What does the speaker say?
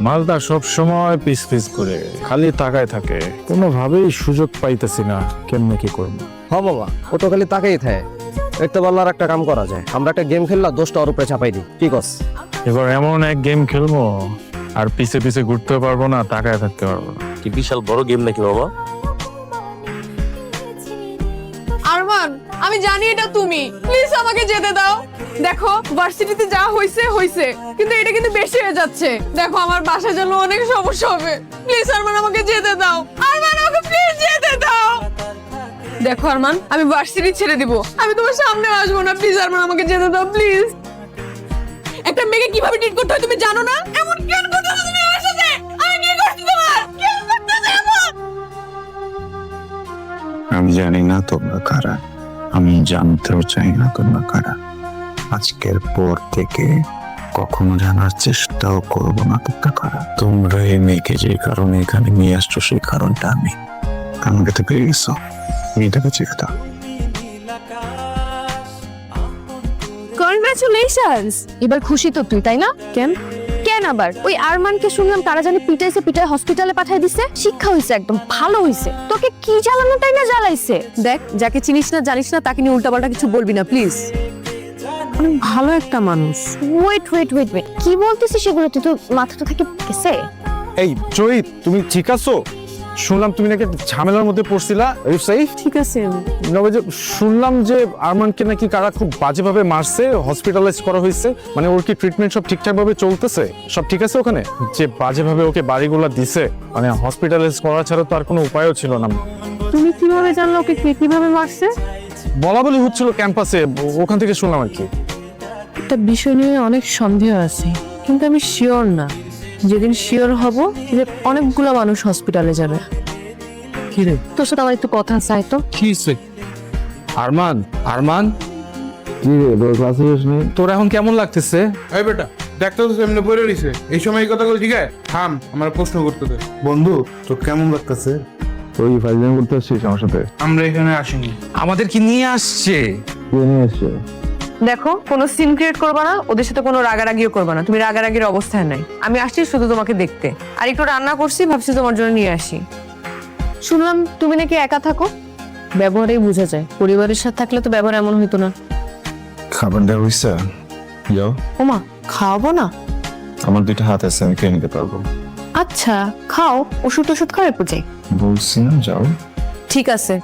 মালদা সব সময় piece piece করে খালি তাকায় থাকে, কোনোভাবেই সুযোগ পাইতেছি না কেমনে কি করবো। হ বাবা, ও তো খালি তাকেই থাকে। একটা বললার একটা কাম করা যায়, আমরা একটা গেম খেললা 10টা ওর উপরে চাপাই দিই, কি কস? এবার এমন এক গেম খেলবো আর পিছে পিছে ঘুরতে পারবো না, তাকায় থাকতে পারবো না। কি বিশাল বড় গেম নাকি বাবা? আরমান, আমি জানি এটা তুমি, প্লিজ আমাকে যেতে দাও। দেখো ভার্সিটিতে যা হইছে হইছে, কিন্তু এটা কিন্তু বেশি হয়ে যাচ্ছে। দেখো আমার বাসা যেন অনেক সমস্যা হবে। প্লিজ আরমান, আমাকে যেতে দাও। আরমান, আমাকে প্লিজ যেতে দাও। দেখো আরমান, আমি ভার্সিটি ছেড়ে দিব, আমি তোমার সামনে আসবো না। প্লিজ আরমান, আমাকে যেতে দাও প্লিজ। একটা মেয়েকে কিভাবে ট্রিট করতে হয় তুমি জানো না? এমন কেন করতেছো তুমি আমার সাথে? আমি কি করছি তোমার? কেন করতেছো এমন? আমি জানি না তোমরা কারা, আমি জানতেও চাই না তোমরা কারা। আজকের পর থেকে কখনো জানার চেষ্টাও করবো না তোমরা কারা। তোমরা এই মেয়েকে যে কারণে এখানে নিয়ে আসছো সেই কারণটা আমি আমাকে তো পেয়ে গেছো, মেয়েটাকে চেয়ে দাও। কনগ্রাচুলেশনস। এবার খুশি তো তুই, তাই না? কেন কেন আবার? ওই আরমানকে শুনলাম কারা জানি পিটাইছে, পিটাই হসপিটালে পাঠিয়ে দিছে। শিক্ষা হইছে, একদম ভালো হইছে। তোকে কি জ্বালানো তাই না জ্বালাইছে। দেখ, যাকে চিনিস না জানিস না তাকে নিয়ে উল্টাপাল্টা কিছু বলবি না প্লিজ। অনেক ভালো একটা মানুষ। ওয়েট ওয়েট ওয়েট ওয়েট, কি বলতেছিস সেগুলো? তুই তো মাথাটা থেকে গেছে। এই জয়ী, তুমি ঠিক আছো? শুনলাম তুমি নাকি একটা ঝামেলার মধ্যে পড়ছিলা। Are you safe? ঠিক আছে। শুনলাম যে আরমানকে নাকি কারা খুব বাজেভাবে মারছে, হসপিটালাইজ করা হয়েছে। মানে ওর কি ট্রিটমেন্ট সব ঠিকঠাক ভাবে চলতেছে? সব ঠিক আছে ওখানে? যে বাজেভাবে ওকে বাড়িগুলা দিছে, মানে হসপিটালাইজ করা ছাড়া তো আর কোনো উপায়ও ছিল না। তুমি কিভাবে জানলো ওকে কে কিভাবে মারছে? বলা বলি হচ্ছিল ক্যাম্পাসে, ওখান থেকে শুনলাম আর কি। একটা বিষয় নিয়ে অনেক সন্দেহ আছে, কিন্তু আমি শিওর না। যেদিন শিওর হব যে অনেকগুলো মানুষ হসপিটালে যাবে। কি রে? তোর সাথে আমার একটু কথা চাই তো। কি আরমান? আরমান, কি রে, তোর ক্লাসে নেই? তোর এখন কেমন লাগতেছে? এই বেটা, দেখতে তো এমনি পড়ে রইছে। এই সময় এই কথাগুলো ঠিক আছে? থাম, আমার প্রশ্ন করতে দে। বন্ধু তোর কেমন লাগতেছে? তুই ফাইজলামি করতে আসছিস আমার সাথে? আমরা এখানে আসিনি। আমাদের কি নিয়ে আসছে? কে নিয়ে এসছে? দেখো, কোনো সিন ক্রিয়েট করবা না, ওদের সাথে কোনো রাগারাগিও করবা না। তুমি রাগারাগির অবস্থায় নাই। আমি আসছি শুধু তোমাকে দেখতে, আর একটু রান্না করছি, ভাবছি তোমার জন্য নিয়ে আসি। শুনলাম তুমি নাকি একা থাকো, ব্যবহারেই বোঝা যায়। পরিবারের সাথে থাকলে তো ব্যবহার এমন হইতো না। খাবার দেওয়া হয়েছে? যাও, ওমা, খাওয়াবো না? আমার 2টা হাত আছে, আমি খেয়ে নিতে পারবো। আচ্ছা খাও, ওষুধ খাও, এরপর যাই। বলছি না যাও। ঠিক আছে।